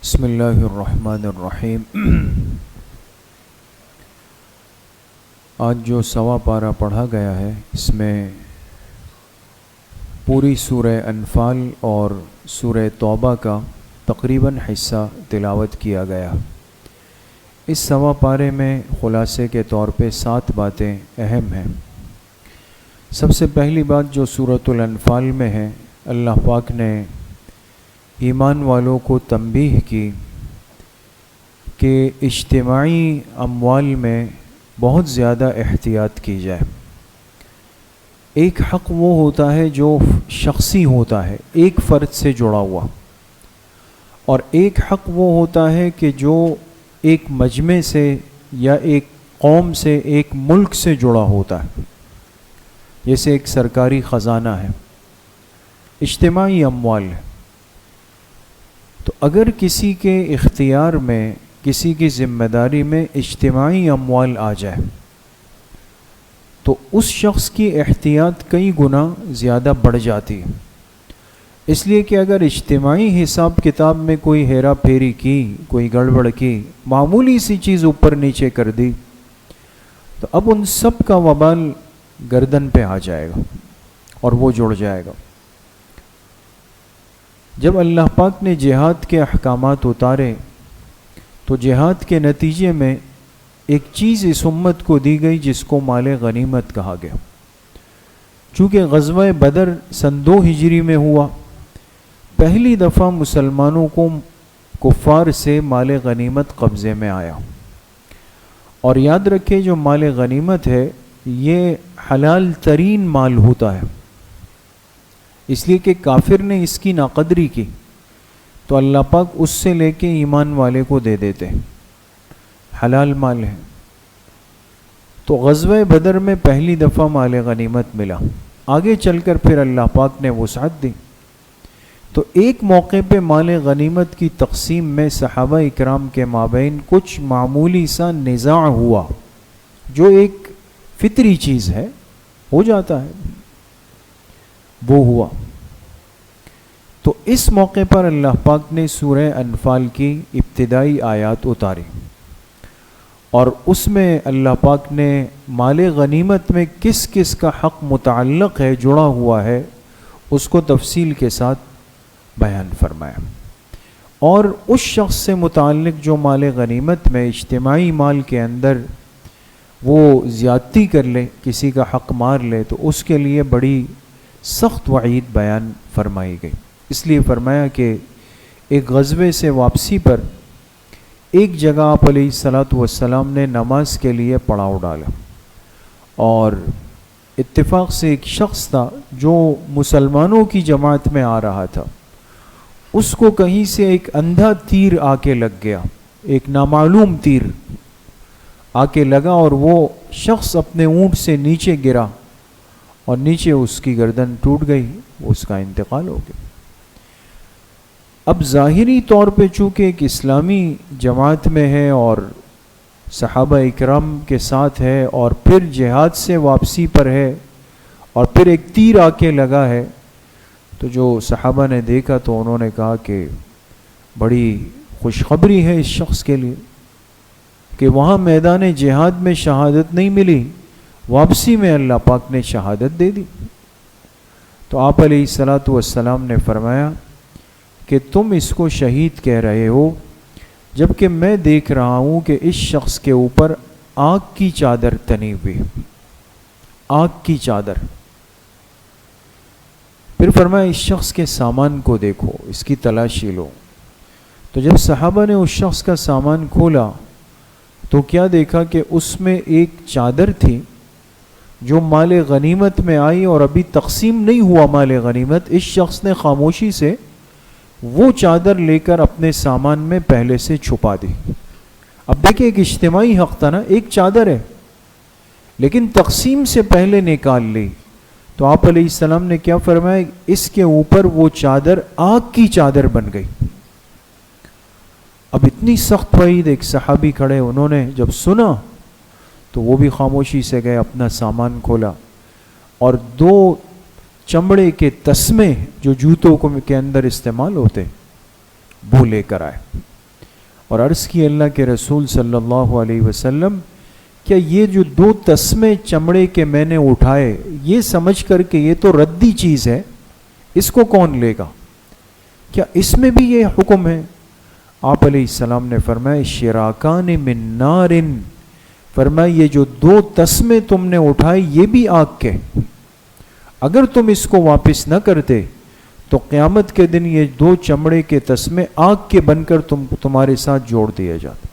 بسم اللہ الرحمن الرحیم۔ آج جو سوا پارہ پڑھا گیا ہے اس میں پوری سورہ انفال اور سورہ توبہ کا تقریباً حصہ تلاوت کیا گیا۔ اس سوا پارے میں خلاصے کے طور پہ 7 باتیں اہم ہیں۔ سب سے پہلی بات جو سورۃ الانفال میں ہے، اللہ پاک نے ایمان والوں کو تنبیہ کی کہ اجتماعی اموال میں بہت زیادہ احتیاط کی جائے۔ ایک حق وہ ہوتا ہے جو شخصی ہوتا ہے، ایک فرد سے جڑا ہوا، اور ایک حق وہ ہوتا ہے کہ جو ایک مجمع سے یا ایک قوم سے، ایک ملک سے جڑا ہوتا ہے، جیسے ایک سرکاری خزانہ ہے، اجتماعی اموال ہے۔ تو اگر کسی کے اختیار میں، کسی کی ذمہ داری میں اجتماعی اموال آ جائے تو اس شخص کی احتیاط کئی گنا زیادہ بڑھ جاتی ہے، اس لیے کہ اگر اجتماعی حساب کتاب میں کوئی ہیرا پھیری کی، کوئی گڑبڑ کی، معمولی سی چیز اوپر نیچے کر دی تو اب ان سب کا وبال گردن پہ آ جائے گا اور وہ جڑ جائے گا۔ جب اللہ پاک نے جہاد کے احکامات اتارے تو جہاد کے نتیجے میں ایک چیز اس امت کو دی گئی جس کو مال غنیمت کہا گیا۔ چونکہ غزوہ بدر سن 2 ہجری میں ہوا، پہلی دفعہ مسلمانوں کو کفار سے مال غنیمت قبضے میں آیا۔ اور یاد رکھے جو مال غنیمت ہے یہ حلال ترین مال ہوتا ہے، اس لیے کہ کافر نے اس کی ناقدری کی تو اللہ پاک اس سے لے کے ایمان والے کو دے دیتے، حلال مال ہے۔ تو غزوہ بدر میں پہلی دفعہ مال غنیمت ملا، آگے چل کر پھر اللہ پاک نے وسعت دی۔ تو ایک موقع پہ مال غنیمت کی تقسیم میں صحابہ اکرام کے مابین کچھ معمولی سا نزاع ہوا، جو ایک فطری چیز ہے، ہو جاتا ہے، وہ ہوا۔ تو اس موقع پر اللہ پاک نے سورہ انفال کی ابتدائی آیات اتاری اور اس میں اللہ پاک نے مال غنیمت میں کس کس کا حق متعلق ہے، جڑا ہوا ہے، اس کو تفصیل کے ساتھ بیان فرمایا۔ اور اس شخص سے متعلق جو مال غنیمت میں اجتماعی مال کے اندر وہ زیادتی کر لے، کسی کا حق مار لے، تو اس کے لیے بڑی سخت وعید بیان فرمائی گئی۔ اس لیے فرمایا کہ ایک غزوے سے واپسی پر ایک جگہ آپ علیہ الصلاۃ والسلام نے نماز کے لیے پڑاؤ ڈالا، اور اتفاق سے ایک شخص تھا جو مسلمانوں کی جماعت میں آ رہا تھا، اس کو کہیں سے ایک اندھا تیر آ کے لگ گیا، ایک نامعلوم تیر آ کے لگا، اور وہ شخص اپنے اونٹ سے نیچے گرا اور نیچے اس کی گردن ٹوٹ گئی، اس کا انتقال ہو گیا۔ اب ظاہری طور پہ چونکہ ایک اسلامی جماعت میں ہے اور صحابہ اکرام کے ساتھ ہے اور پھر جہاد سے واپسی پر ہے اور پھر ایک تیر آ کے لگا ہے، تو جو صحابہ نے دیکھا تو انہوں نے کہا کہ بڑی خوشخبری ہے اس شخص کے لیے کہ وہاں میدان جہاد میں شہادت نہیں ملی، واپسی میں اللہ پاک نے شہادت دے دی۔ تو آپ علیہ الصلاۃ والسلام نے فرمایا کہ تم اس کو شہید کہہ رہے ہو، جبکہ میں دیکھ رہا ہوں کہ اس شخص کے اوپر آگ کی چادر تنی ہوئی، آگ کی چادر۔ پھر فرمایا اس شخص کے سامان کو دیکھو، اس کی تلاشی لو۔ تو جب صحابہ نے اس شخص کا سامان کھولا تو کیا دیکھا کہ اس میں ایک چادر تھی جو مال غنیمت میں آئی، اور ابھی تقسیم نہیں ہوا مال غنیمت، اس شخص نے خاموشی سے وہ چادر لے کر اپنے سامان میں پہلے سے چھپا دی۔ اب دیکھیں ایک اجتماعی حق تھا نا، ایک چادر ہے، لیکن تقسیم سے پہلے نکال لی۔ تو آپ علیہ السلام نے کیا فرمایا، اس کے اوپر وہ چادر آگ کی چادر بن گئی۔ اب اتنی سخت وعید، ایک صحابی کھڑے، انہوں نے جب سنا تو وہ بھی خاموشی سے گئے، اپنا سامان کھولا، اور 2 چمڑے کے تسمے جو جوتوں کے اندر استعمال ہوتے وہ لے کر آئے اور عرض کی اللہ کے رسول صلی اللہ علیہ وسلم کیا یہ جو 2 تسمے چمڑے کے میں نے اٹھائے یہ سمجھ کر کہ یہ تو ردی چیز ہے اس کو کون لے گا، کیا اس میں بھی یہ حکم ہے؟ آپ علیہ السلام نے فرمایا شراکان من نار، فرمایا یہ جو 2 تسمے تم نے اٹھائے یہ بھی آگ کے، اگر تم اس کو واپس نہ کرتے تو قیامت کے دن یہ 2 چمڑے کے تسمے آگ کے بن کر تمہارے ساتھ جوڑ دیے جاتے۔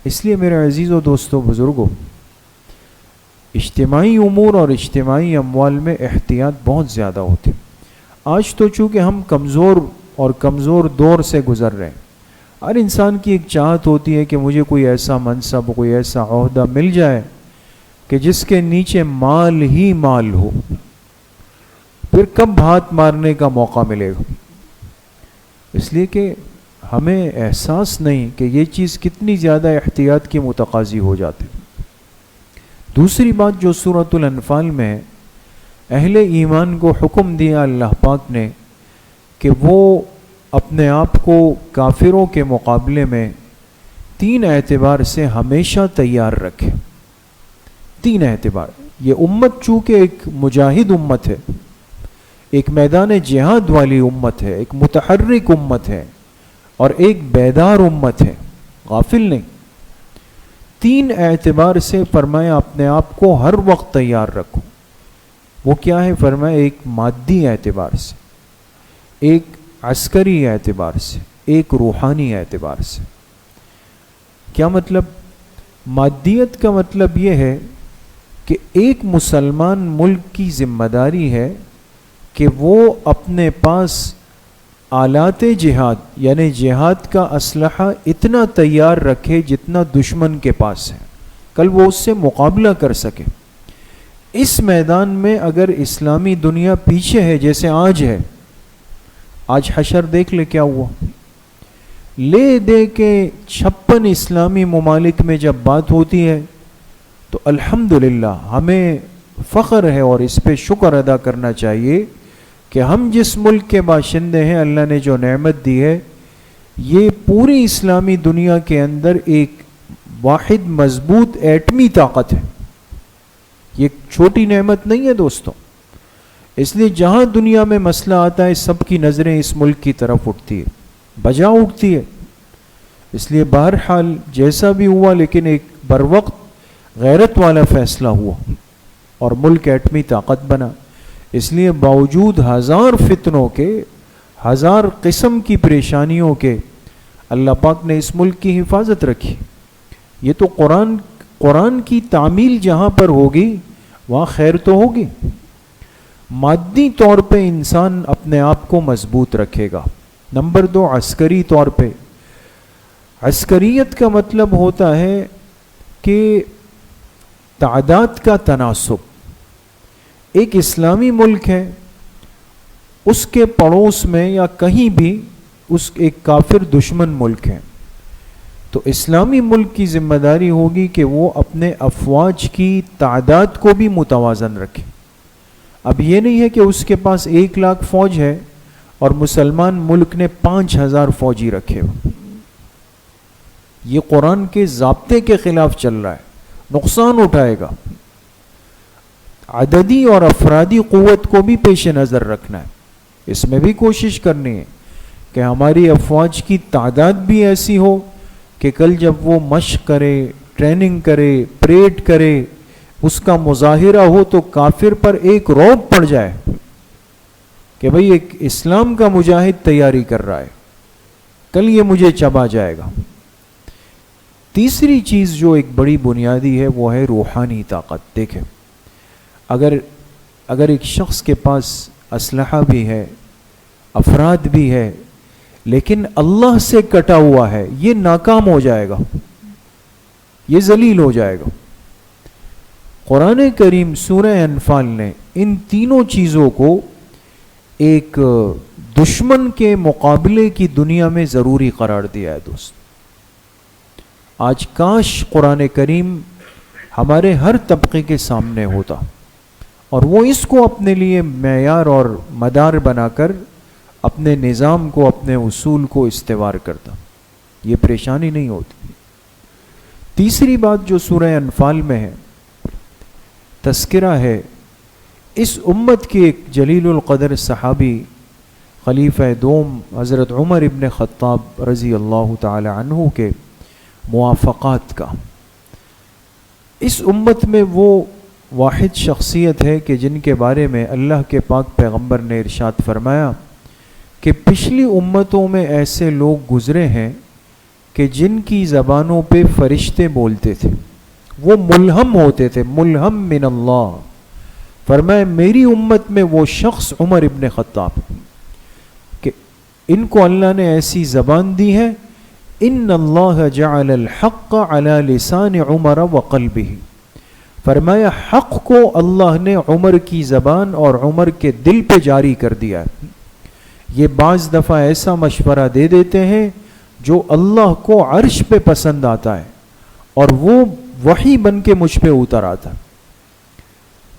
اس لیے میرے عزیزو دوستو بزرگوں، اجتماعی امور اور اجتماعی اموال میں احتیاط بہت زیادہ ہوتی۔ آج تو چونکہ ہم کمزور دور سے گزر رہے ہیں، ہر انسان کی ایک چاہت ہوتی ہے کہ مجھے کوئی ایسا منصب، کوئی ایسا عہدہ مل جائے کہ جس کے نیچے مال ہی مال ہو، پھر کب ہاتھ مارنے کا موقع ملے گا؟ اس لیے کہ ہمیں احساس نہیں کہ یہ چیز کتنی زیادہ احتیاط کی متقاضی ہو جاتی۔ دوسری بات جو سورۃ الانفال میں اہل ایمان کو حکم دیا اللہ پاک نے کہ وہ اپنے آپ کو کافروں کے مقابلے میں 3 اعتبار سے ہمیشہ تیار رکھے۔ 3 اعتبار، یہ امت چونکہ ایک مجاہد امت ہے، ایک میدان جہاد والی امت ہے، ایک متحرک امت ہے اور ایک بیدار امت ہے، غافل نہیں۔ 3 اعتبار سے فرمایا اپنے آپ کو ہر وقت تیار رکھو۔ وہ کیا ہے؟ فرمایا ایک مادی اعتبار سے، ایک عسکری اعتبار سے، ایک روحانی اعتبار سے۔ کیا مطلب؟ مادیت کا مطلب یہ ہے کہ ایک مسلمان ملک کی ذمہ داری ہے کہ وہ اپنے پاس آلات جہاد یعنی جہاد کا اسلحہ اتنا تیار رکھے جتنا دشمن کے پاس ہے، کل وہ اس سے مقابلہ کر سکے۔ اس میدان میں اگر اسلامی دنیا پیچھے ہے جیسے آج ہے، آج حشر دیکھ لے کیا ہوا، لے دے کے 56 اسلامی ممالک میں جب بات ہوتی ہے تو الحمدللہ ہمیں فخر ہے اور اس پہ شکر ادا کرنا چاہیے کہ ہم جس ملک کے باشندے ہیں، اللہ نے جو نعمت دی ہے، یہ پوری اسلامی دنیا کے اندر ایک واحد مضبوط ایٹمی طاقت ہے۔ یہ چھوٹی نعمت نہیں ہے دوستوں، اس لیے جہاں دنیا میں مسئلہ آتا ہے سب کی نظریں اس ملک کی طرف اٹھتی ہے، بجا اٹھتی ہے۔ اس لیے بہرحال جیسا بھی ہوا لیکن ایک بروقت غیرت والا فیصلہ ہوا اور ملک ایٹمی طاقت بنا۔ اس لیے باوجود 1000 فتنوں کے، 1000 قسم کی پریشانیوں کے، اللہ پاک نے اس ملک کی حفاظت رکھی۔ یہ تو قرآن کی تعمیل جہاں پر ہوگی وہاں خیر تو ہوگی۔ مادی طور پہ انسان اپنے آپ کو مضبوط رکھے گا۔ نمبر 2، عسکری طور پہ۔ عسکریت کا مطلب ہوتا ہے کہ تعداد کا تناسب۔ ایک اسلامی ملک ہے، اس کے پڑوس میں یا کہیں بھی اس ایک کافر دشمن ملک ہے، تو اسلامی ملک کی ذمہ داری ہوگی کہ وہ اپنے افواج کی تعداد کو بھی متوازن رکھے۔ اب یہ نہیں ہے کہ اس کے پاس 1 لاکھ فوج ہے اور مسلمان ملک نے 5000 فوجی رکھے ہو۔ یہ قرآن کے ضابطے کے خلاف چل رہا ہے، نقصان اٹھائے گا۔ عددی اور افرادی قوت کو بھی پیش نظر رکھنا ہے، اس میں بھی کوشش کرنی ہے کہ ہماری افواج کی تعداد بھی ایسی ہو کہ کل جب وہ مشق کرے، ٹریننگ کرے، پریڈ کرے، اس کا مظاہرہ ہو تو کافر پر ایک رعب پڑ جائے کہ بھئی ایک اسلام کا مجاہد تیاری کر رہا ہے، کل یہ مجھے چبا جائے گا۔ تیسری چیز جو ایک بڑی بنیادی ہے وہ ہے روحانی طاقت۔ دیکھیں، اگر ایک شخص کے پاس اسلحہ بھی ہے، افراد بھی ہے، لیکن اللہ سے کٹا ہوا ہے، یہ ناکام ہو جائے گا، یہ ذلیل ہو جائے گا۔ قرآن کریم سورہ انفال نے ان تینوں چیزوں کو ایک دشمن کے مقابلے کی دنیا میں ضروری قرار دیا ہے۔ دوست، آج کاش قرآن کریم ہمارے ہر طبقے کے سامنے ہوتا اور وہ اس کو اپنے لیے معیار اور مدار بنا کر اپنے نظام کو، اپنے اصول کو استوار کرتا، یہ پریشانی نہیں ہوتی۔ تیسری بات جو سورہ انفال میں ہے، تذکرہ ہے اس امت کے ایک جلیل القدر صحابی خلیفہ دوم حضرت عمر ابن خطاب رضی اللہ تعالی عنہ کے موافقات کا۔ اس امت میں وہ واحد شخصیت ہے کہ جن کے بارے میں اللہ کے پاک پیغمبر نے ارشاد فرمایا کہ پچھلی امتوں میں ایسے لوگ گزرے ہیں کہ جن کی زبانوں پہ فرشتے بولتے تھے، وہ ملہم ہوتے تھے، ملہم من اللہ۔ فرمایا میری امت میں وہ شخص عمر ابن خطاب کہ ان کو اللہ نے ایسی زبان دی ہے، ان اللہ جعل الحق علی لسان عمر وقلبہ، فرمایا حق کو اللہ نے عمر کی زبان اور عمر کے دل پہ جاری کر دیا ہے۔ یہ بعض دفعہ ایسا مشورہ دے دیتے ہیں جو اللہ کو عرش پہ پسند آتا ہے اور وہ وحی بن کے مجھ پہ اتر آتا۔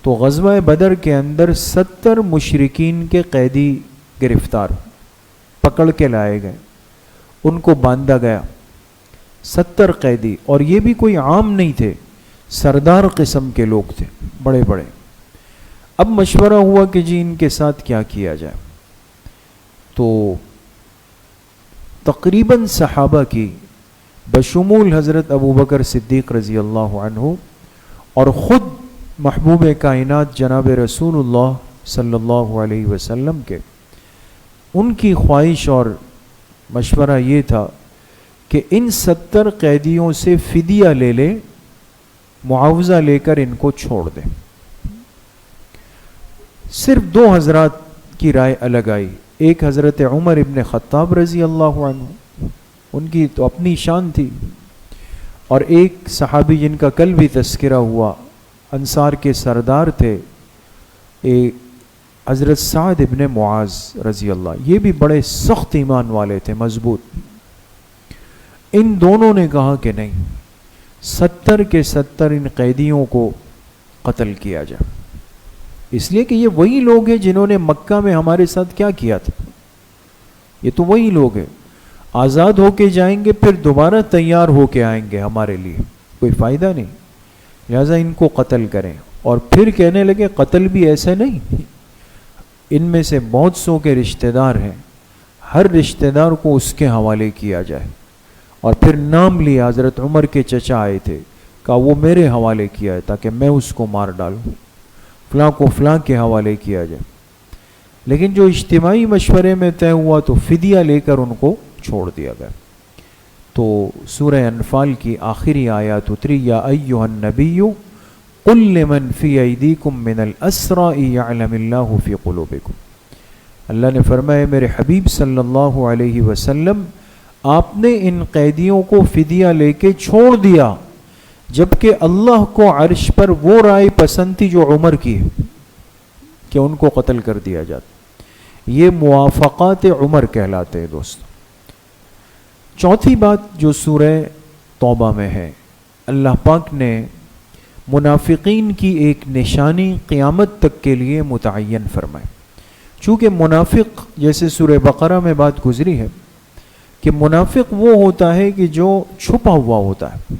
تو غزوہ بدر کے اندر 70 مشرکین کے قیدی گرفتار پکڑ کے لائے گئے، ان کو باندھا گیا، 70 قیدی، اور یہ بھی کوئی عام نہیں تھے، سردار قسم کے لوگ تھے، بڑے بڑے۔ اب مشورہ ہوا کہ جی ان کے ساتھ کیا کیا جائے، تو تقریباً صحابہ کی بشمول حضرت ابوبکر صدیق رضی اللہ عنہ اور خود محبوب کائنات جناب رسول اللہ صلی اللہ علیہ وسلم کے، ان کی خواہش اور مشورہ یہ تھا کہ ان 70 قیدیوں سے فدیہ لے لے، معاوضہ لے کر ان کو چھوڑ دیں۔ صرف 2 حضرات کی رائے الگ آئی، ایک حضرت عمر ابن خطاب رضی اللہ عنہ، ان کی تو اپنی شان تھی، اور ایک صحابی جن کا کل بھی تذکرہ ہوا، انصار کے سردار تھے، ایک حضرت سعد ابن معاذ رضی اللہ، یہ بھی بڑے سخت ایمان والے تھے، مضبوط۔ ان دونوں نے کہا کہ نہیں، 70 کے 70 ان قیدیوں کو قتل کیا جائے، اس لیے کہ یہ وہی لوگ ہیں جنہوں نے مکہ میں ہمارے ساتھ کیا کیا تھا، یہ تو وہی لوگ ہیں، آزاد ہو کے جائیں گے پھر دوبارہ تیار ہو کے آئیں گے ہمارے لیے، کوئی فائدہ نہیں، لہذا ان کو قتل کریں۔ اور پھر کہنے لگے قتل بھی ایسے نہیں، ان میں سے بہت سو کے رشتہ دار ہیں، ہر رشتہ دار کو اس کے حوالے کیا جائے، اور پھر نام لیا، حضرت عمر کے چچا آئے تھے، کہا وہ میرے حوالے کیا ہے تاکہ میں اس کو مار ڈالوں، فلاں کو فلاں کے حوالے کیا جائے۔ لیکن جو اجتماعی مشورے میں طے ہوا تو فدیہ لے کر ان کو چھوڑ دیا گیا۔ تو سورہ انفال کی آخری آیات اتری، یا ایھا النبی قل لمن فی ایدیکم من الاسری یعلم اللہ فی قلوبکم، اللہ نے فرمایا میرے حبیب صلی اللہ علیہ وسلم آپ نے ان قیدیوں کو فدیہ لے کے چھوڑ دیا، جبکہ اللہ کو عرش پر وہ رائے پسند تھی جو عمر کی ہے کہ ان کو قتل کر دیا جاتا۔ یہ موافقات عمر کہلاتے ہیں دوستو۔ چوتھی بات جو سورہ توبہ میں ہے، اللہ پاک نے منافقین کی ایک نشانی قیامت تک کے لیے متعین فرمائے۔ چونکہ منافق، جیسے سورہ بقرہ میں بات گزری ہے کہ منافق وہ ہوتا ہے کہ جو چھپا ہوا ہوتا ہے،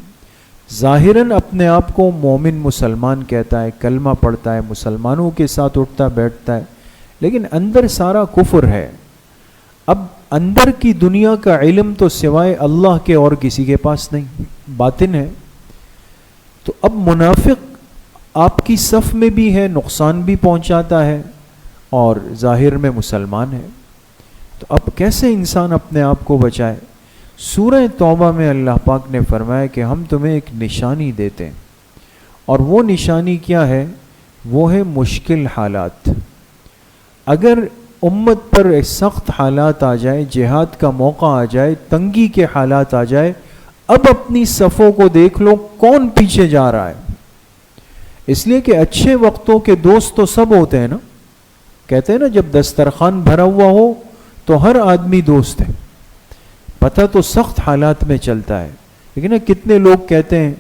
ظاہراً اپنے آپ کو مومن مسلمان کہتا ہے، کلمہ پڑھتا ہے، مسلمانوں کے ساتھ اٹھتا بیٹھتا ہے، لیکن اندر سارا کفر ہے۔ اب اندر کی دنیا کا علم تو سوائے اللہ کے اور کسی کے پاس نہیں، باطن ہے۔ تو اب منافق آپ کی صف میں بھی ہے، نقصان بھی پہنچاتا ہے، اور ظاہر میں مسلمان ہے۔ تو اب کیسے انسان اپنے آپ کو بچائے؟ سورہ توبہ میں اللہ پاک نے فرمایا کہ ہم تمہیں ایک نشانی دیتے ہیں، اور وہ نشانی کیا ہے؟ وہ ہے مشکل حالات۔ اگر امت پر سخت حالات آ جائے، جہاد کا موقع آ جائے، تنگی کے حالات آ جائے، اب اپنی صفوں کو دیکھ لو کون پیچھے جا رہا ہے۔ اس لیے کہ اچھے وقتوں کے دوست تو سب ہوتے ہیں نا، کہتے ہیں نا جب دسترخوان بھرا ہوا ہو تو ہر آدمی دوست ہے، پتہ تو سخت حالات میں چلتا ہے۔ لیکن کتنے لوگ کہتے ہیں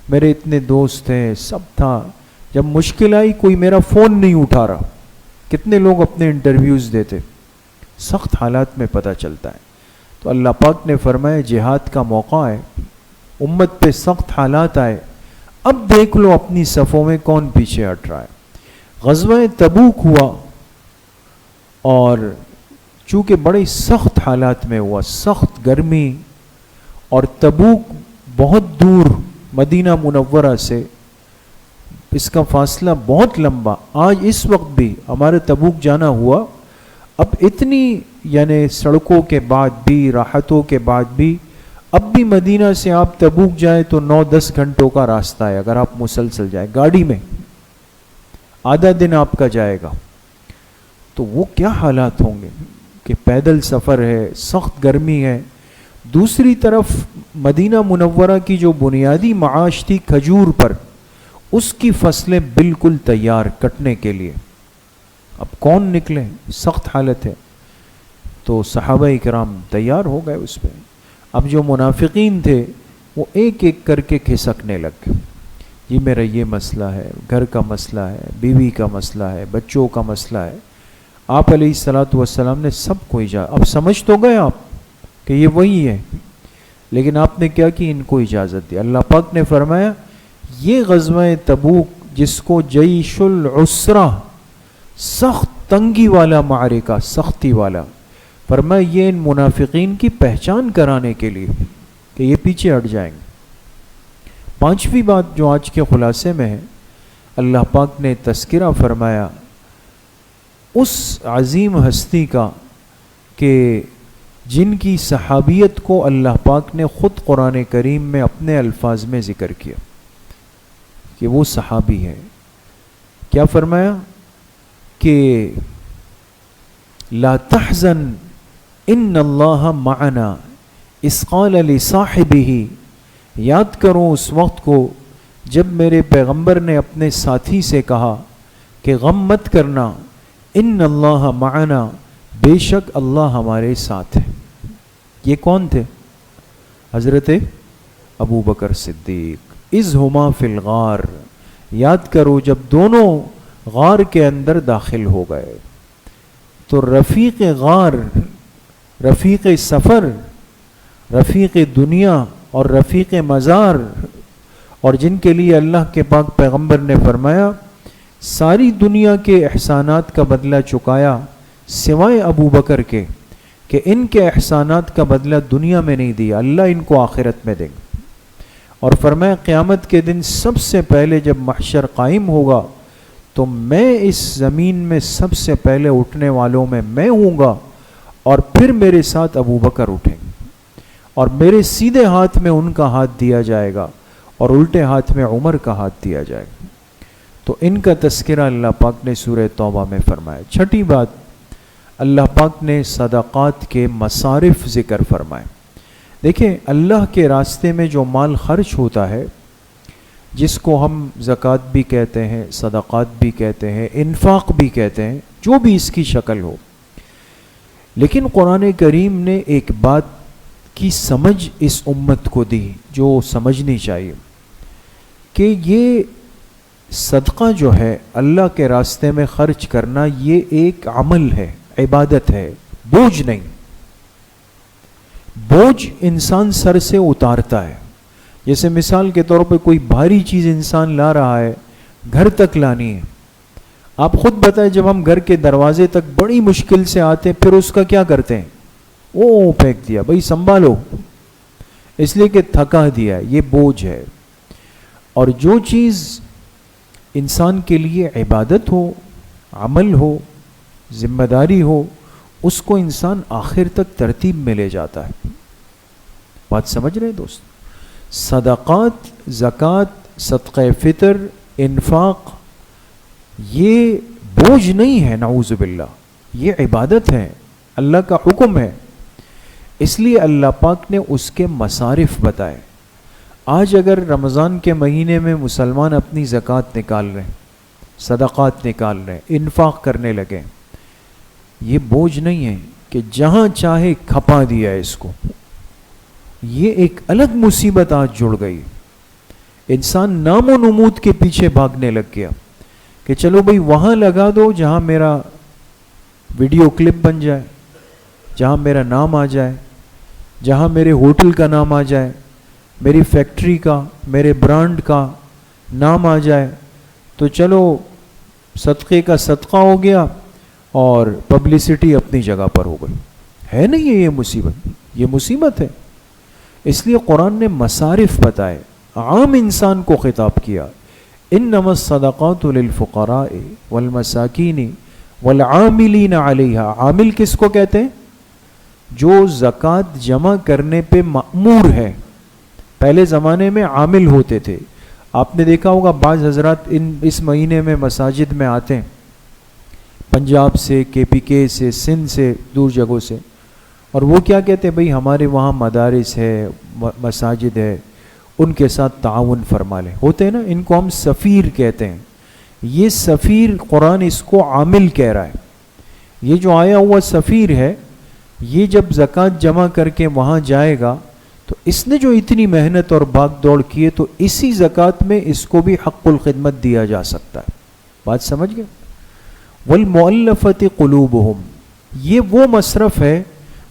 میرے اتنے دوست ہیں، سب تھا، جب مشکل آئی کوئی میرا فون نہیں اٹھا رہا۔ کتنے لوگ اپنے انٹرویوز دیتے، سخت حالات میں پتہ چلتا ہے. تو اللہ پاک نے فرمایا جہاد کا موقع ہے, امت پہ سخت حالات آئے, اب دیکھ لو اپنی صفوں میں کون پیچھے ہٹ رہا ہے. غزوہ تبوک ہوا اور چونکہ بڑے سخت حالات میں ہوا, سخت گرمی, اور تبوک بہت دور مدینہ منورہ سے, اس کا فاصلہ بہت لمبا. آج اس وقت بھی ہمارے تبوک جانا ہوا, اب اتنی یعنی سڑکوں کے بعد بھی, راحتوں کے بعد بھی, اب بھی مدینہ سے آپ تبوک جائیں تو 9-10 گھنٹوں کا راستہ ہے. اگر آپ مسلسل جائیں گاڑی میں آدھا دن آپ کا جائے گا. تو وہ کیا حالات ہوں گے کہ پیدل سفر ہے, سخت گرمی ہے. دوسری طرف مدینہ منورہ کی جو بنیادی معاش تھی کھجور پر, اس کی فصلیں بالکل تیار کٹنے کے لیے. اب کون نکلے, سخت حالت ہے. تو صحابہ کرام تیار ہو گئے اس پہ. اب جو منافقین تھے وہ ایک ایک کر کے کھسکنے لگ گئے, یہ میرا یہ مسئلہ ہے, گھر کا مسئلہ ہے, بیوی کا مسئلہ ہے, بچوں کا مسئلہ ہے. آپ علیہ الصلاۃ والسلام نے سب کو اب سمجھ تو گئے آپ کہ یہ وہی ہے, لیکن آپ نے کیا کی, ان کو اجازت دی. اللہ پاک نے فرمایا یہ غزوہ تبوک جس کو جیش العسرہ, سخت تنگی والا معرکہ, سختی والا, فرمایا یہ ان منافقین کی پہچان کرانے کے لیے کہ یہ پیچھے ہٹ جائیں گے. پانچویں بات جو آج کے خلاصے میں ہے, اللہ پاک نے تذکرہ فرمایا اس عظیم ہستی کا کہ جن کی صحابیت کو اللہ پاک نے خود قرآن کریم میں اپنے الفاظ میں ذکر کیا کہ وہ صحابی ہے. کیا فرمایا کہ لا تحزن ان اللہ معنا اذ قال لصاحبہ, یاد کرو اس وقت کو جب میرے پیغمبر نے اپنے ساتھی سے کہا کہ غم مت کرنا, ان اللہ معنا, بے شک اللہ ہمارے ساتھ ہے. یہ کون تھے؟ حضرت ابو بکر صدیق. اذ ہما فی الغار, یاد کرو جب دونوں غار کے اندر داخل ہو گئے. تو رفیق غار, رفیق سفر, رفیق دنیا اور رفیق مزار, اور جن کے لیے اللہ کے پاک پیغمبر نے فرمایا ساری دنیا کے احسانات کا بدلہ چکایا سوائے ابو بکر کے, کہ ان کے احسانات کا بدلہ دنیا میں نہیں دیا, اللہ ان کو آخرت میں دیں گے. اور فرمایا قیامت کے دن سب سے پہلے جب محشر قائم ہوگا تو میں اس زمین میں سب سے پہلے اٹھنے والوں میں ہوں گا, اور پھر میرے ساتھ ابو بکر اٹھیں گے, اور میرے سیدھے ہاتھ میں ان کا ہاتھ دیا جائے گا اور الٹے ہاتھ میں عمر کا ہاتھ دیا جائے گا. تو ان کا تذکرہ اللہ پاک نے سورہ توبہ میں فرمایا. چھٹی بات, اللہ پاک نے صدقات کے مصارف ذکر فرمائے. دیکھیں اللہ کے راستے میں جو مال خرچ ہوتا ہے, جس کو ہم زکوٰۃ بھی کہتے ہیں, صدقات بھی کہتے ہیں, انفاق بھی کہتے ہیں, جو بھی اس کی شکل ہو, لیکن قرآن کریم نے ایک بات کی سمجھ اس امت کو دی جو سمجھنی چاہیے کہ یہ صدقہ جو ہے اللہ کے راستے میں خرچ کرنا, یہ ایک عمل ہے, عبادت ہے, بوجھ نہیں. بوجھ انسان سر سے اتارتا ہے. جیسے مثال کے طور پہ کوئی بھاری چیز انسان لا رہا ہے, گھر تک لانی ہے. آپ خود بتائیں جب ہم گھر کے دروازے تک بڑی مشکل سے آتے ہیں, پھر اس کا کیا کرتے ہیں, وہ پھینک دیا, بھائی سنبھالو, اس لیے کہ تھکا دیا ہے. یہ بوجھ ہے. اور جو چیز انسان کے لیے عبادت ہو, عمل ہو, ذمہ داری ہو, اس کو انسان آخر تک ترتیب میں لے جاتا ہے. بات سمجھ رہے ہیں دوست؟ صدقات, زکوٰۃ, صدقہ فطر, انفاق, یہ بوجھ نہیں ہے, نعوذ باللہ, یہ عبادت ہے, اللہ کا حکم ہے. اس لیے اللہ پاک نے اس کے مصارف بتائے. آج اگر رمضان کے مہینے میں مسلمان اپنی زکوٰۃ نکال رہے ہیں, صدقات نکال رہے ہیں, انفاق کرنے لگے, یہ بوجھ نہیں ہے کہ جہاں چاہے کھپا دیا اس کو. یہ ایک الگ مصیبت آج جڑ گئی. انسان نام و نمود کے پیچھے بھاگنے لگ گیا کہ چلو بھئی وہاں لگا دو جہاں میرا ویڈیو کلپ بن جائے, جہاں میرا نام آ جائے، جہاں میرے ہوٹل کا نام آ جائے، میری فیکٹری کا، میرے برانڈ کا نام آ جائے، تو چلو صدقے کا صدقہ ہو گیا اور پبلسٹی اپنی جگہ پر ہو گئی. ہے نہیں یہ مصیبت؟ یہ مصیبت ہے. اس لیے قرآن نے مصارف بتائے، عام انسان کو خطاب کیا. انما الصدقات للفقراء والمساکین والعاملین علیہا. عامل کس کو کہتے ہیں؟ جو زکوٰۃ جمع کرنے پہ مأمور ہے. پہلے زمانے میں عامل ہوتے تھے. آپ نے دیکھا ہوگا بعض حضرات اس مہینے میں مساجد میں آتے ہیں پنجاب سے، KPK سے، سندھ سے، دور جگہوں سے، اور وہ کیا کہتے ہیں؟ بھئی ہمارے وہاں مدارس ہے، مساجد ہے، ان کے ساتھ تعاون فرما لیں. ہوتے ہیں نا، ان کو ہم سفیر کہتے ہیں. یہ سفیر، قرآن اس کو عامل کہہ رہا ہے. یہ جو آیا ہوا سفیر ہے، یہ جب زکوٰۃ جمع کر کے وہاں جائے گا تو اس نے جو اتنی محنت اور بھاگ دوڑ کی ہے، تو اسی زکوٰۃ میں اس کو بھی حق الخدمت دیا جا سکتا ہے. بات سمجھ گئے؟ والمؤلفۃ قلوبہم، یہ وہ مصرف ہے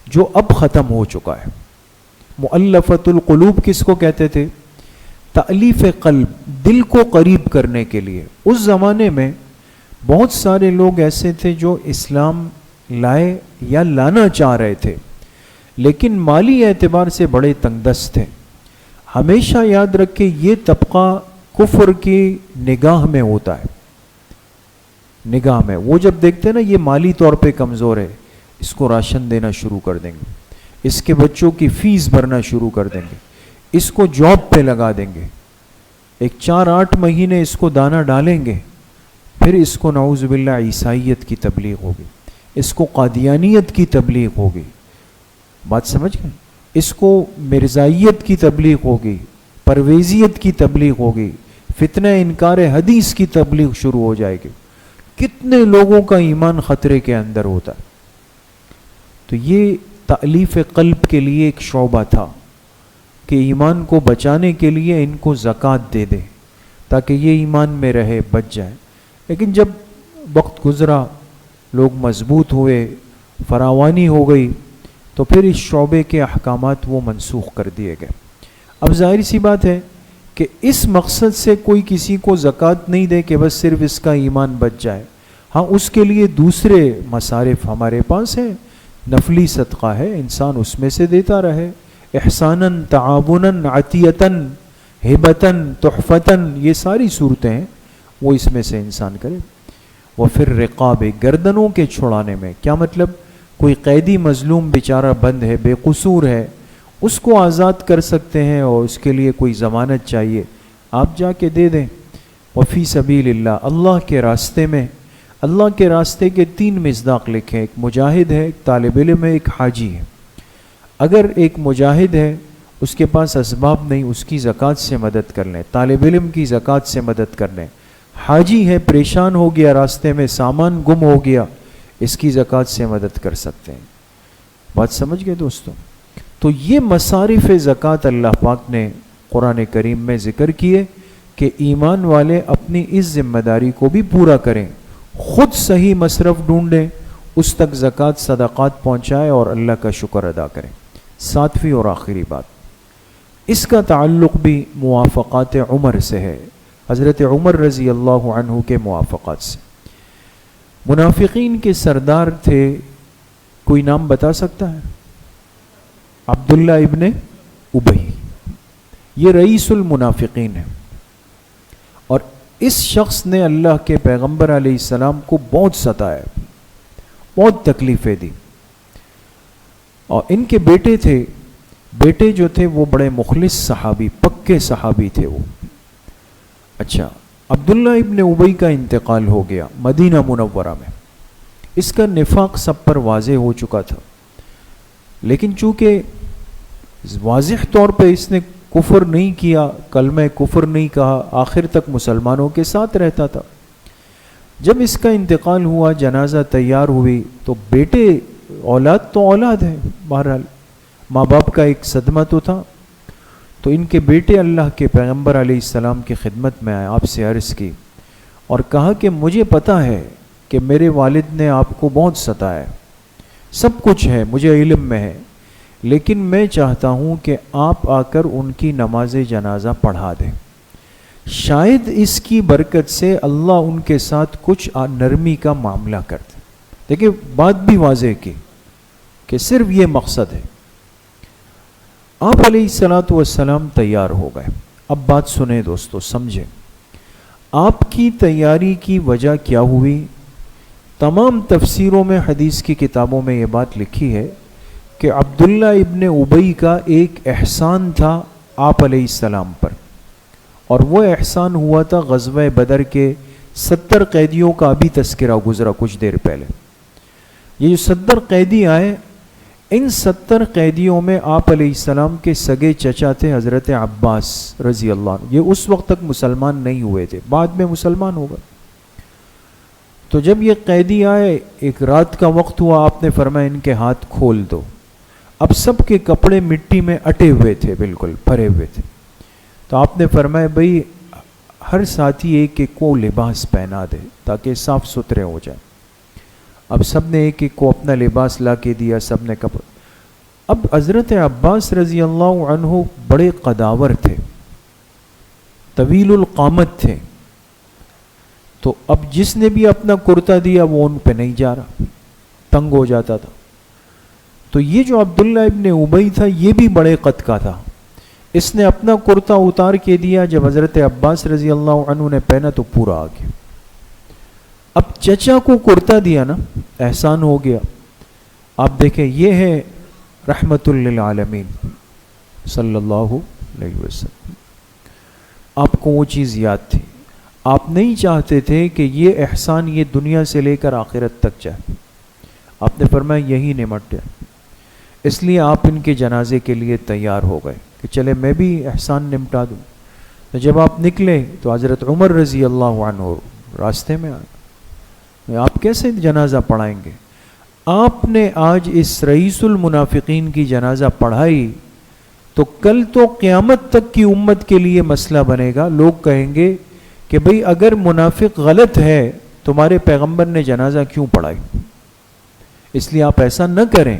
جو اب ختم ہو چکا ہے. مؤلفۃ القلوب کس کو کہتے تھے؟ تألیف قلب، دل کو قریب کرنے کے لیے. اس زمانے میں بہت سارے لوگ ایسے تھے جو اسلام لائے یا لانا چاہ رہے تھے، لیکن مالی اعتبار سے بڑے تنگ دست تھے. ہمیشہ یاد رکھے یہ طبقہ کفر کی نگاہ میں ہوتا ہے. نگاہ میں وہ جب دیکھتے ہیں نا یہ مالی طور پہ کمزور ہے، اس کو راشن دینا شروع کر دیں گے، اس کے بچوں کی فیس بھرنا شروع کر دیں گے، اس کو جاب پہ لگا دیں گے، ایک 4-8 مہینے اس کو دانہ ڈالیں گے، پھر اس کو نعوذ باللہ عیسائیت کی تبلیغ ہوگی، اس کو قادیانیت کی تبلیغ ہوگی. بات سمجھ گئے؟ اس کو مرزائیت کی تبلیغ ہوگی، پرویزیت کی تبلیغ ہوگی، فتنہ انکار حدیث کی تبلیغ شروع ہو جائے گی. کتنے لوگوں کا ایمان خطرے کے اندر ہوتا ہے. تو یہ تألیف قلب کے لیے ایک شعبہ تھا کہ ایمان کو بچانے کے لیے ان کو زکوٰۃ دے دے تاکہ یہ ایمان میں رہے، بچ جائے. لیکن جب وقت گزرا، لوگ مضبوط ہوئے، فراوانی ہو گئی، تو پھر اس شعبے کے احکامات وہ منسوخ کر دیے گئے. اب ظاہر سی بات ہے کہ اس مقصد سے کوئی کسی کو زکوٰۃ نہیں دے کہ بس صرف اس کا ایمان بچ جائے. ہاں، اس کے لیے دوسرے مصارف ہمارے پاس ہیں. نفلی صدقہ ہے، انسان اس میں سے دیتا رہے. احساناً، تعاوناً، عطیتاً، ہبتاً، تحفتاً، یہ ساری صورتیں ہیں، وہ اس میں سے انسان کرے. وفر رقاب، گردنوں کے چھڑانے میں کیا مطلب؟ کوئی قیدی مظلوم بیچارہ بند ہے، بے قصور ہے، اس کو آزاد کر سکتے ہیں اور اس کے لیے کوئی ضمانت چاہیے، آپ جا کے دے دیں. وفی سبیل اللہ، اللہ کے راستے میں. اللہ کے راستے کے 3 مصداق لکھیں، ایک مجاہد ہے، ایک طالب علم ہے، ایک حاجی ہے. اگر ایک مجاہد ہے، اس کے پاس اسباب نہیں، اس کی زکوٰۃ سے مدد کر لیں. طالب علم کی زکوٰۃ سے مدد کر لیں. حاجی ہے، پریشان ہو گیا، راستے میں سامان گم ہو گیا، اس کی زکوٰۃ سے مدد کر سکتے ہیں. بات سمجھ گئے دوستوں؟ تو یہ مصارف زکوٰۃ اللہ پاک نے قرآن کریم میں ذکر کیے کہ ایمان والے اپنی اس ذمہ داری کو بھی پورا کریں، خود صحیح مصرف ڈھونڈیں، اس تک زکوٰۃ صدقات پہنچائے اور اللہ کا شکر ادا کریں. 7ویں اور آخری بات، اس کا تعلق بھی موافقات عمر سے ہے، حضرت عمر رضی اللہ عنہ کے موافقات سے. منافقین کے سردار تھے، کوئی نام بتا سکتا ہے؟ عبداللہ ابن ابی، یہ رئیس المنافقین ہے. اور اس شخص نے اللہ کے پیغمبر علیہ السلام کو بہت ستایا، بہت تکلیفیں دی. اور ان کے بیٹے تھے، بیٹے جو تھے وہ بڑے مخلص صحابی، پکے صحابی تھے وہ. اچھا، عبداللہ ابن ابی کا انتقال ہو گیا مدینہ منورہ میں. اس کا نفاق سب پر واضح ہو چکا تھا، لیکن چونکہ واضح طور پہ اس نے کفر نہیں کیا، کلمہ کفر نہیں کہا، آخر تک مسلمانوں کے ساتھ رہتا تھا. جب اس کا انتقال ہوا، جنازہ تیار ہوئی، تو بیٹے، اولاد تو اولاد ہے، بہرحال ماں باپ کا ایک صدمہ تو تھا. تو ان کے بیٹے اللہ کے پیغمبر علیہ السلام کی خدمت میں آئے، آپ سے عرض کی اور کہا کہ مجھے پتہ ہے کہ میرے والد نے آپ کو بہت ستایا ہے، سب کچھ ہے، مجھے علم میں ہے، لیکن میں چاہتا ہوں کہ آپ آ کر ان کی نماز جنازہ پڑھا دیں، شاید اس کی برکت سے اللہ ان کے ساتھ کچھ نرمی کا معاملہ کر دے۔ دیکھیں بات بھی واضح کی کہ صرف یہ مقصد ہے۔ آپ علیہ الصلوۃ والسلام تیار ہو گئے۔ اب بات سنیں دوستو، سمجھیں آپ کی تیاری کی وجہ کیا ہوئی۔ تمام تفسیروں میں، حدیث کی کتابوں میں یہ بات لکھی ہے کہ عبداللہ ابن ابی کا ایک احسان تھا آپ علیہ السلام پر، اور وہ احسان ہوا تھا غزوہ بدر کے 70 قیدیوں کا ابھی تذکرہ گزرا کچھ دیر پہلے۔ یہ جو 70 قیدی آئے، ان 70 قیدیوں میں آپ علیہ السلام کے سگے چچا تھے حضرت عباس رضی اللہ عنہ۔ یہ اس وقت تک مسلمان نہیں ہوئے تھے، بعد میں مسلمان ہو گئے۔ تو جب یہ قیدی آئے، ایک رات کا وقت ہوا، آپ نے فرمایا ان کے ہاتھ کھول دو۔ اب سب کے کپڑے مٹی میں اٹے ہوئے تھے، بالکل بھرے ہوئے تھے۔ تو آپ نے فرمایا بھئی ہر ساتھی ایک ایک کو لباس پہنا دے تاکہ صاف ستھرے ہو جائیں۔ اب سب نے ایک ایک کو اپنا لباس لا کے دیا، سب نے کپڑے۔ اب حضرت عباس رضی اللہ عنہ بڑے قداور تھے، طویل القامت تھے، تو اب جس نے بھی اپنا کرتا دیا وہ ان پہ نہیں جا رہا، تنگ ہو جاتا تھا۔ تو یہ جو عبداللہ ابن ابی تھا یہ بھی بڑے قد کا تھا، اس نے اپنا کرتا اتار کے دیا، جب حضرت عباس رضی اللہ عنہ نے پہنا تو پورا آ گیا۔ اب چچا کو کرتا دیا نا، احسان ہو گیا۔ آپ دیکھیں یہ ہے رحمت للعالمین صلی اللہ علیہ وسلم۔ آپ کو وہ چیز یاد تھی، آپ نہیں چاہتے تھے کہ یہ احسان یہ دنیا سے لے کر آخرت تک جائے۔ آپ نے فرمایا یہی نمٹ جائے، اس لیے آپ ان کے جنازے کے لیے تیار ہو گئے کہ چلے میں بھی احسان نمٹا دوں۔ تو جب آپ نکلے تو حضرت عمر رضی اللہ عنہ راستے میں آئے، آپ کیسے جنازہ پڑھائیں گے؟ آپ نے آج اس رئیس المنافقین کی جنازہ پڑھائی تو کل تو قیامت تک کی امت کے لیے مسئلہ بنے گا۔ لوگ کہیں گے کہ بھئی اگر منافق غلط ہے تمہارے پیغمبر نے جنازہ کیوں پڑھائی؟ اس لیے آپ ایسا نہ کریں،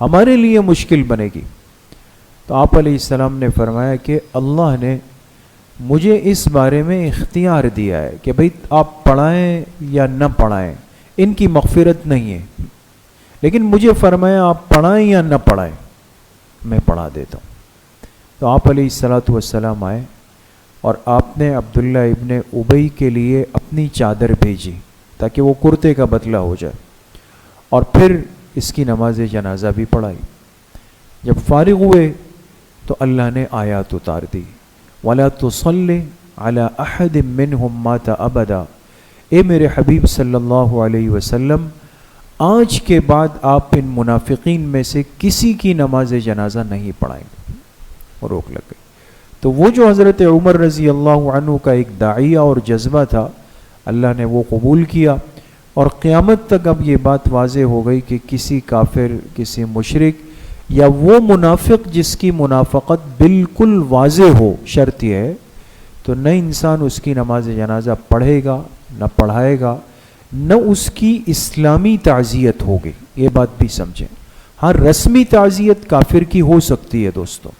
ہمارے لیے مشکل بنے گی۔ تو آپ علیہ السلام نے فرمایا کہ اللہ نے مجھے اس بارے میں اختیار دیا ہے کہ بھئی آپ پڑھائیں یا نہ پڑھائیں، ان کی مغفرت نہیں ہے، لیکن مجھے فرمایا آپ پڑھائیں یا نہ پڑھائیں، میں پڑھا دیتا ہوں۔ تو آپ علیہ الصلوۃ والسلام آئے اور آپ نے عبداللہ ابن ابی کے لیے اپنی چادر بھیجی تاکہ وہ کرتے کا بدلہ ہو جائے، اور پھر اس کی نماز جنازہ بھی پڑھائی۔ جب فارغ ہوئے تو اللہ نے آیات اتار دی، وَلَا تُصَلِّ عَلَىٰ أَحَدٍ مِّنْهُمْ مَاتَ أَبَدًا۔ اے میرے حبیب صلی اللہ علیہ وسلم، آج کے بعد آپ ان منافقین میں سے کسی کی نماز جنازہ نہیں پڑھائیں گے، اور روک لگ گئی۔ تو وہ جو حضرت عمر رضی اللہ عنہ کا ایک داعیہ اور جذبہ تھا، اللہ نے وہ قبول کیا، اور قیامت تک اب یہ بات واضح ہو گئی کہ کسی کافر، کسی مشرک یا وہ منافق جس کی منافقت بالکل واضح ہو، شرط یہ ہے، تو نہ انسان اس کی نماز جنازہ پڑھے گا، نہ پڑھائے گا، نہ اس کی اسلامی تعزیت ہوگی۔ یہ بات بھی سمجھیں۔ ہاں رسمی تعزیت کافر کی ہو سکتی ہے دوستو،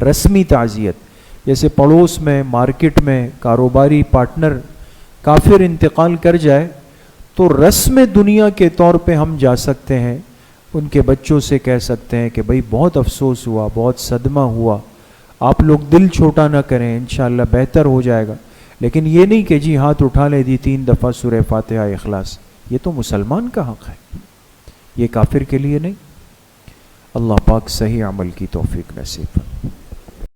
رسمی تعزیت، جیسے پڑوس میں، مارکیٹ میں کاروباری پارٹنر کافر انتقال کر جائے تو رسم دنیا کے طور پہ ہم جا سکتے ہیں، ان کے بچوں سے کہہ سکتے ہیں کہ بھئی بہت افسوس ہوا، بہت صدمہ ہوا، آپ لوگ دل چھوٹا نہ کریں، انشاءاللہ بہتر ہو جائے گا۔ لیکن یہ نہیں کہ جی ہاتھ اٹھا لے دی 3 دفعہ سورہ فاتحہ اخلاص، یہ تو مسلمان کا حق ہے، یہ کافر کے لیے نہیں۔ اللہ پاک صحیح عمل کی توفیق نصیب فرمائے۔